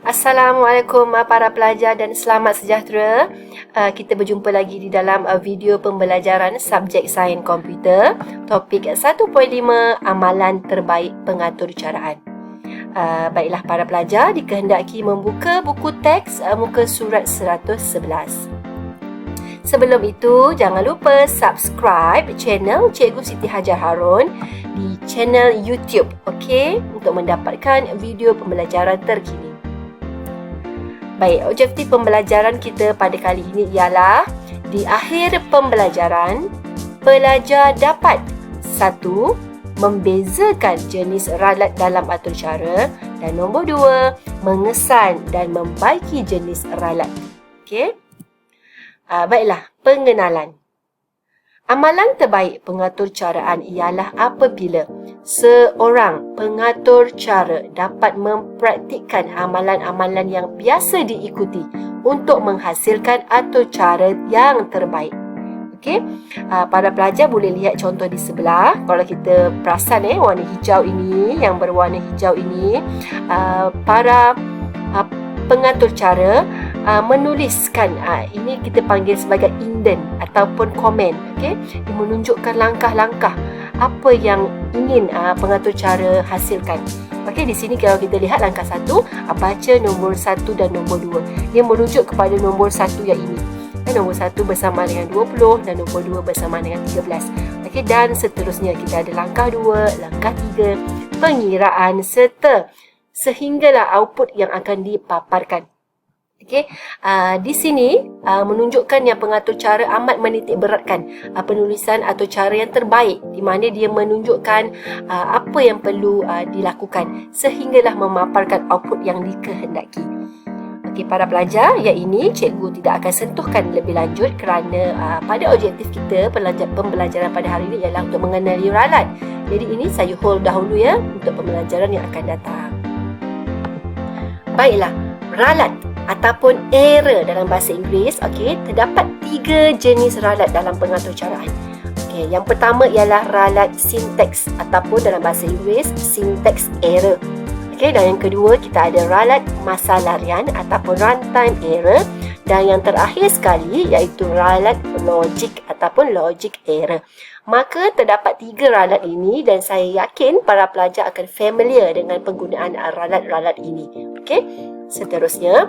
Assalamualaikum para pelajar dan selamat sejahtera. Kita berjumpa lagi di dalam video pembelajaran subjek sains komputer, topik 1.5 amalan terbaik pengatur caraan. Baiklah para pelajar, dikehendaki membuka buku teks muka surat 111. Sebelum itu, jangan lupa subscribe channel Cikgu Siti Hajar Harun di channel YouTube, okey, untuk mendapatkan video pembelajaran terkini. Baik, objektif pembelajaran kita pada kali ini ialah di akhir pembelajaran, pelajar dapat 1. Membezakan jenis ralat dalam atur cara, dan nombor 2. Mengesan dan membaiki jenis ralat. Okey. Baiklah, pengenalan. Amalan terbaik pengatur caraan ialah apabila seorang pengatur cara dapat mempraktikkan amalan-amalan yang biasa diikuti untuk menghasilkan atur cara yang terbaik. Okey, para pelajar boleh lihat contoh di sebelah. Kalau kita perasan warna hijau ini, yang berwarna hijau ini, para pengatur cara menuliskan, ini kita panggil sebagai indent ataupun komen. Okey, dia menunjukkan langkah-langkah apa yang ingin pengatur cara hasilkan. Okey, di sini kalau kita lihat langkah 1, baca nombor 1 dan nombor 2. Dia merujuk kepada nombor 1 yang ini. Dan nombor 1 bersama dengan 20 dan nombor 2 bersama dengan 13. Okey, dan seterusnya kita ada langkah 2, langkah 3, pengiraan serta sehinggalah output yang akan dipaparkan. Okey, di sini menunjukkan yang pengatur cara amat menitik beratkan penulisan atau cara yang terbaik, di mana dia menunjukkan apa yang perlu dilakukan sehinggalah memaparkan output yang dikehendaki. Okey, para pelajar, yang ini cikgu tidak akan sentuhkan lebih lanjut kerana pada objektif kita pembelajaran pada hari ini ialah untuk mengenali ralat. Jadi ini saya hold dahulu ya untuk pembelajaran yang akan datang. Baiklah, ralat ataupun error dalam bahasa Inggeris, okey, terdapat 3 jenis ralat dalam pengatur caraan. Okey, yang pertama ialah ralat syntax ataupun dalam bahasa Inggeris syntax error. Okey, dan yang kedua kita ada ralat masa larian ataupun runtime error, dan yang terakhir sekali iaitu ralat logic ataupun logic error. Maka terdapat 3 ralat ini dan saya yakin para pelajar akan familiar dengan penggunaan ralat-ralat ini. Okey, seterusnya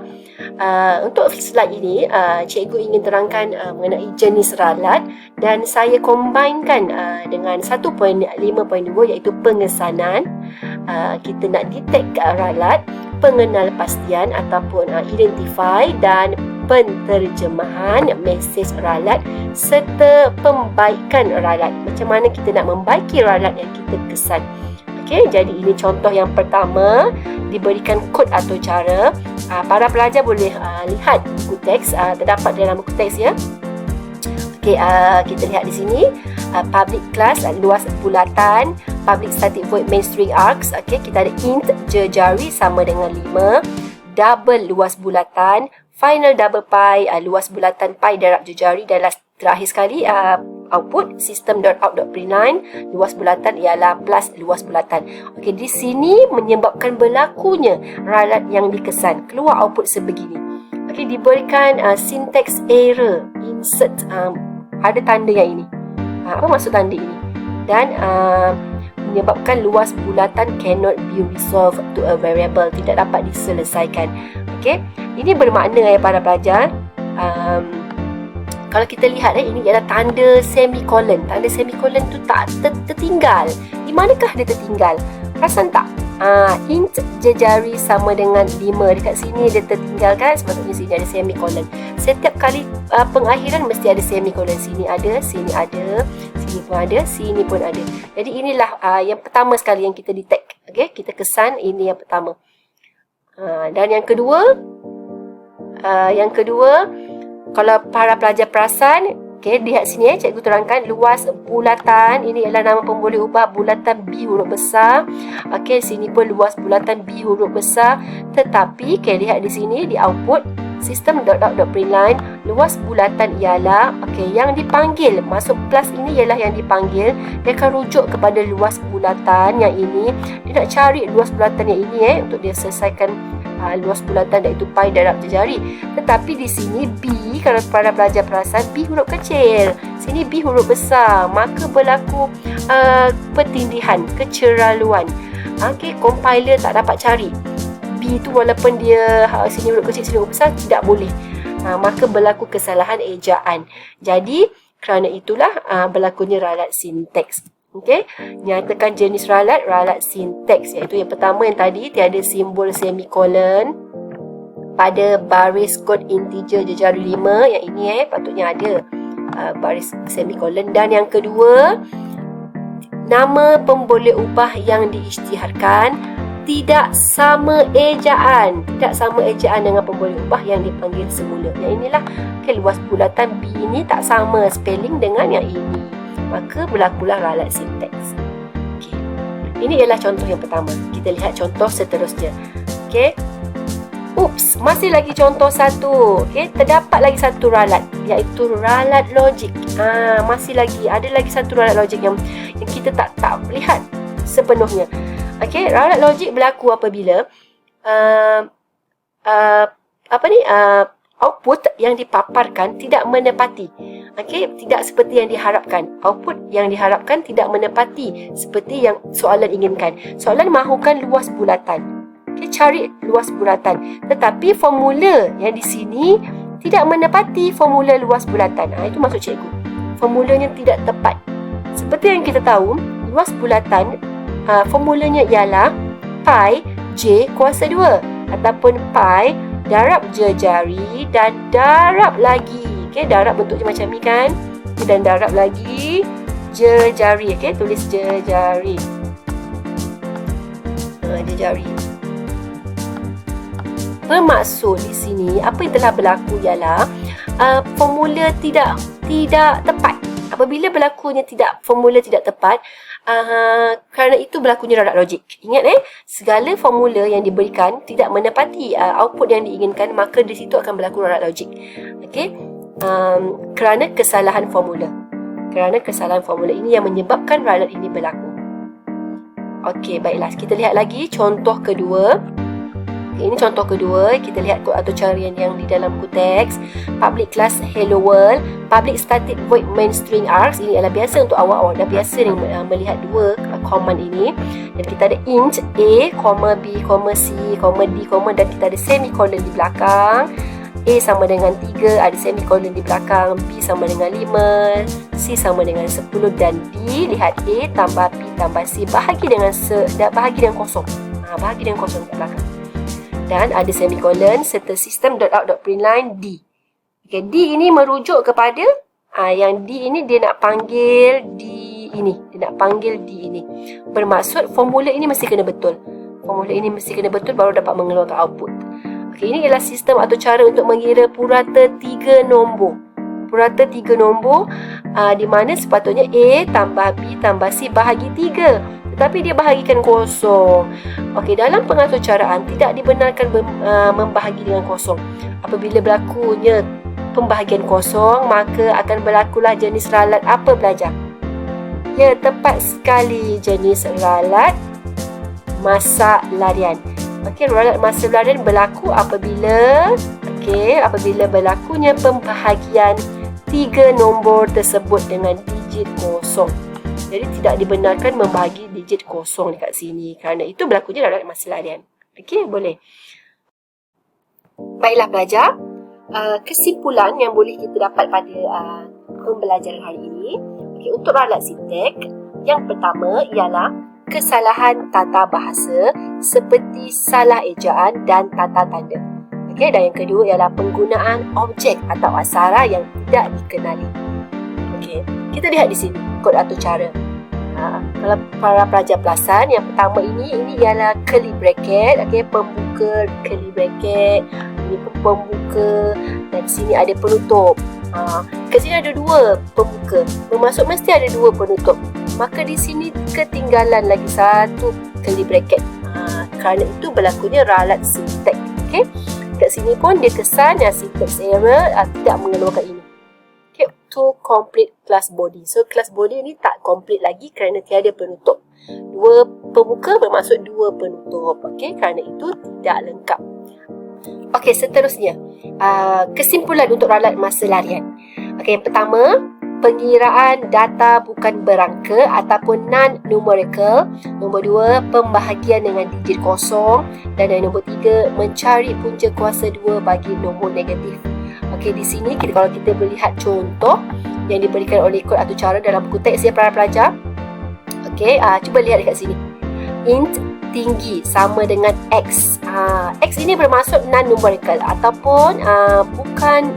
untuk slide ini cikgu ingin terangkan mengenai jenis ralat dan saya combinekan dengan 1.5.2 iaitu pengesanan. Kita nak detect ralat, pengenalpastian ataupun identify, dan penterjemahan mesej ralat serta pembaikan ralat. Macam mana kita nak membaiki ralat yang kita kesan. Okey, jadi ini contoh yang pertama, diberikan kod atau cara. Para pelajar boleh lihat buku teks, terdapat dalam buku teks ya. Okey, kita lihat di sini public class luas bulatan, public static void main string args. Okey, kita ada int jejari sama dengan 5, double luas bulatan, final double pi luas bulatan pi darab jejari, dan terakhir sekali output system.out.println luas bulatan ialah plus luas bulatan. Okey, di sini menyebabkan berlakunya ralat yang dikesan, keluar output sebegini. Okey, diberikan syntax error, insert ada tanda yang ini. Apa maksud tanda ini? Dan menyebabkan luas bulatan cannot be resolved to a variable, tidak dapat diselesaikan. Okey, ini bermakna para pelajar, kalau kita lihat ini ialah tanda semicolon. Tanda semicolon tu tak tertinggal. Di manakah dia tertinggal? Perasan tak? Int jejari sama dengan 5. Dekat sini dia tertinggal kan? Sepatutnya sini ada semicolon. Setiap kali pengakhiran mesti ada semicolon. Sini ada, sini ada, sini pun ada, sini pun ada. Jadi inilah yang pertama sekali yang kita detect. Okay? Kita kesan ini yang pertama. Dan yang kedua, kalau para pelajar perasan, okey, lihat sini cikgu terangkan luas bulatan, ini ialah nama pun boleh ubah, bulatan B huruf besar. Okey, sini pun luas bulatan B huruf besar. Tetapi lihat di sini di output system.out.println luas bulatan ialah yang dipanggil, masuk plus ini ialah yang dipanggil. Dia akan rujuk kepada luas bulatan yang ini. Dia nak cari luas bulatan yang ini untuk dia selesaikan luas bulatan iaitu pi darab jejari. Tetapi di sini B, kalau para pelajar perasan, B huruf kecil, sini B huruf besar, maka berlaku pertindihan, keceraluan. Compiler tak dapat cari B tu walaupun dia sini huruf kecil, sini huruf besar, tidak boleh. Maka berlaku kesalahan ejaan. Jadi kerana itulah berlakunya ralat sinteks. Okey, nyatakan jenis ralat sinteks, iaitu yang pertama yang tadi tiada simbol semikolon pada baris kod integer jejari 5. Yang ini patutnya ada baris semikolon. Dan yang kedua, nama pemboleh ubah yang diisytiharkan tidak sama ejaan dengan pemboleh ubah yang dipanggil semula. Yang inilah luas bulatan B ini tak sama spelling dengan yang ini, maka berlakulah ralat sinteks. Ini ialah contoh yang pertama. Kita lihat contoh seterusnya. Masih lagi contoh satu. Terdapat lagi satu ralat, iaitu ralat logik. Masih lagi ada lagi satu ralat logik yang kita tak lihat sepenuhnya. Ralat logik berlaku apabila output yang dipaparkan tidak menepati. Tidak seperti yang diharapkan. Output yang diharapkan tidak menepati seperti yang soalan inginkan. Soalan mahukan luas bulatan. Cari luas bulatan. Tetapi formula yang di sini tidak menepati formula luas bulatan. Itu maksud cikgu. Formulanya tidak tepat. Seperti yang kita tahu, luas bulatan formulanya ialah pi J kuasa 2 ataupun pi darab jejari dan darab lagi. Darab bentuknya macam ni kan. Dan darab lagi jejari. Tulis jejari. Jejari. Bermaksud di sini apa yang telah berlaku ialah formula tidak tepat. Apabila berlakunya formula tidak tepat, kerana itu berlakunya ralat logik. Ingat segala formula yang diberikan tidak menepati output yang diinginkan, maka di situ akan berlaku ralat logik. Kerana kesalahan formula. Kerana kesalahan formula ini yang menyebabkan ralat ini berlaku. Baiklah, kita lihat lagi contoh kedua. Ini contoh kedua. Kita lihat kod atau carian yang di dalam buku teks. Public class hello world, public static void main string args. Ini adalah biasa untuk awak-awak dah biasa ni melihat dua command ini. Dan kita ada int a, b, c, d, dan kita ada semicolon di belakang. A sama dengan 3, ada semicolon di belakang. B sama dengan 5, C sama dengan 10 dan D. Lihat A tambah B tambah C bahagi dengan kosong. Bahagi dengan kosong di belakang. Dan ada semicolon serta system.out.println D. D ini merujuk kepada yang D ini dia nak panggil D ini. Dia nak panggil D ini. Bermaksud formula ini mesti kena betul. Formula ini mesti kena betul baru dapat mengeluarkan output. Ini ialah sistem atau cara untuk mengira purata 3 nombor. Purata 3 nombor di mana sepatutnya A tambah B tambah C bahagi 3. Tetapi dia bahagikan kosong. Dalam pengatur caraan tidak dibenarkan membahagi dengan kosong. Apabila berlakunya pembahagian kosong, maka akan berlakulah jenis ralat apa belajar? Ya, tepat sekali, jenis ralat masa larian. Ralat masa larian berlaku apabila berlakunya pembahagian 3 nombor tersebut dengan digit kosong. Jadi tidak dibenarkan membahagi digit kosong dekat sini. Kerana itu berlakunya ralat masa larian. Boleh. Baiklah pelajar, kesimpulan yang boleh kita dapat pada pembelajaran hari ini. Untuk ralat sinteks, yang pertama ialah kesalahan tata bahasa seperti salah ejaan dan tata tanda. Dan yang kedua ialah penggunaan objek atau aksara yang tidak dikenali. Kita lihat di sini kod atau cara. Kalau para pelajar perasan, yang pertama ini ialah curly bracket. Pembuka curly bracket. Ini pembuka dan sini ada penutup. Ke sini ada 2 pembuka. Bermaksud mesti ada 2 penutup. Maka di sini ketinggalan lagi 1 curly bracket. Kerana itu berlakunya ralat sinteks. Kat sini pun dia kesan syntax error, tidak mengeluarkan ini. To complete class body. So class body ni tak complete lagi kerana tiada penutup. 2 pembuka bermaksud 2 penutup. Kerana itu tidak lengkap. Okey, seterusnya. Kesimpulan untuk ralat masa larian. Okey, yang pertama, pengiraan data bukan berangka ataupun non-numerical. Nombor 2, pembahagian dengan digit kosong. Dan yang nombor 3, mencari punca kuasa 2 bagi nombor negatif. Okey, di sini kalau kita melihat contoh yang diberikan oleh kod atau cara dalam buku teks ya para pelajar. Okey, cuba lihat dekat sini. Int tinggi sama dengan X. X ini bermaksud non-numerical ataupun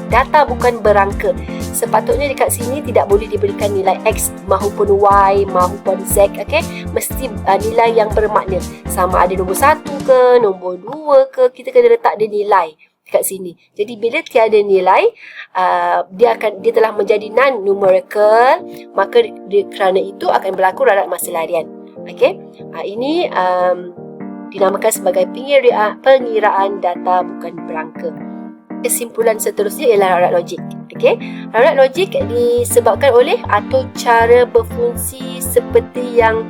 data bukan berangka. Sepatutnya dekat sini tidak boleh diberikan nilai X mahupun Y mahupun Z. Okay? Mesti nilai yang bermakna. Sama ada nombor 1 ke, nombor 2 ke, kita kena letak dia nilai dekat sini. Jadi bila tiada nilai, dia telah menjadi non-numerical, maka kerana itu akan berlaku ralat masa larian. Okey, ini dinamakan sebagai pengiraan data bukan berangka. Kesimpulan seterusnya ialah ralat logik. Okey, ralat logik disebabkan oleh atur cara berfungsi seperti yang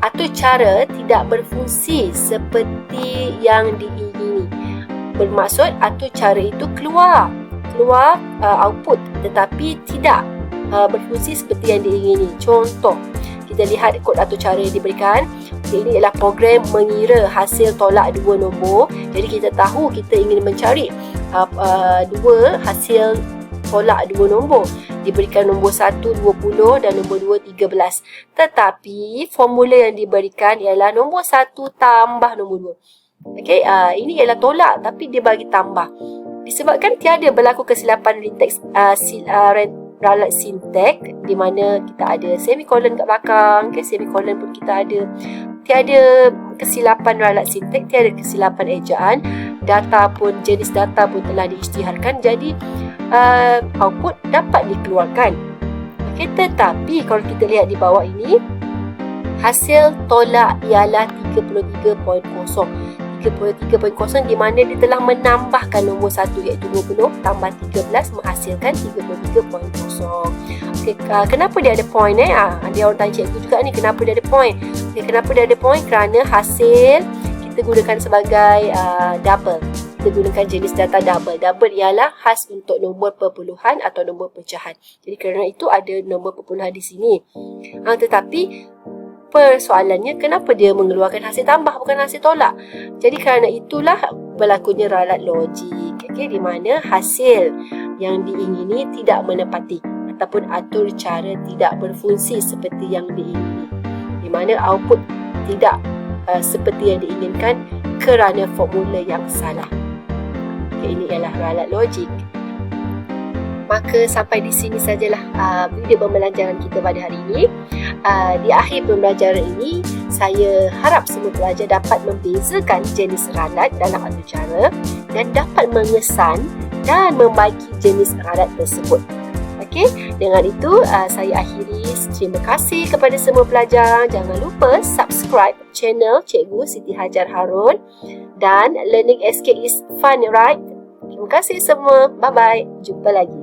atur cara tidak berfungsi seperti yang diingini. Bermaksud atur cara itu keluar output tetapi tidak berfungsi seperti yang diingini. Contoh, kita lihat kod atau cara yang diberikan. Ini adalah program mengira hasil tolak dua nombor. Jadi kita tahu kita ingin mencari dua hasil tolak dua nombor. Diberikan nombor 1 20 dan nombor 2 13. Tetapi formula yang diberikan ialah nombor 1 tambah nombor 2. Okey, ini ialah tolak tapi dia bagi tambah. Disebabkan tiada berlaku kesilapan ralat sintek di mana kita ada semikolon kat belakang, semikolon pun kita ada. Tiada kesilapan ralat sintek, tiada kesilapan ejaan, data pun, jenis data pun telah diisytiharkan, jadi output dapat dikeluarkan. Okay, tetapi kalau kita lihat di bawah ini, hasil tolak ialah 33.0. 33.0 di mana dia telah menambahkan nombor 1 iaitu 20 tambah 13 menghasilkan 33.0. Okay, kenapa dia ada point Dia orang tanya cikgu juga ni, kenapa dia ada point? Okay, kenapa dia ada point? Kerana hasil kita gunakan sebagai double. Kita gunakan jenis data double. Double ialah khas untuk nombor perpuluhan atau nombor pecahan. Jadi kerana itu ada nombor perpuluhan di sini. Tetapi persoalannya kenapa dia mengeluarkan hasil tambah bukan hasil tolak. Jadi kerana itulah berlakunya ralat logik, di mana hasil yang diingini tidak menepati ataupun atur cara tidak berfungsi seperti yang diingini, di mana output tidak seperti yang diinginkan kerana formula yang salah. Ini ialah ralat logik. Maka sampai di sini sajalah video pembelajaran kita pada hari ini. Di akhir pembelajaran ini, saya harap semua pelajar dapat membezakan jenis ralat dalam atur cara dan dapat mengesan dan membagi jenis ralat tersebut. Okey, dengan itu saya akhiri. Terima kasih kepada semua pelajar. Jangan lupa subscribe channel Cikgu Siti Hajar Harun dan Learning SK is fun, right? Terima kasih semua. Bye-bye. Jumpa lagi.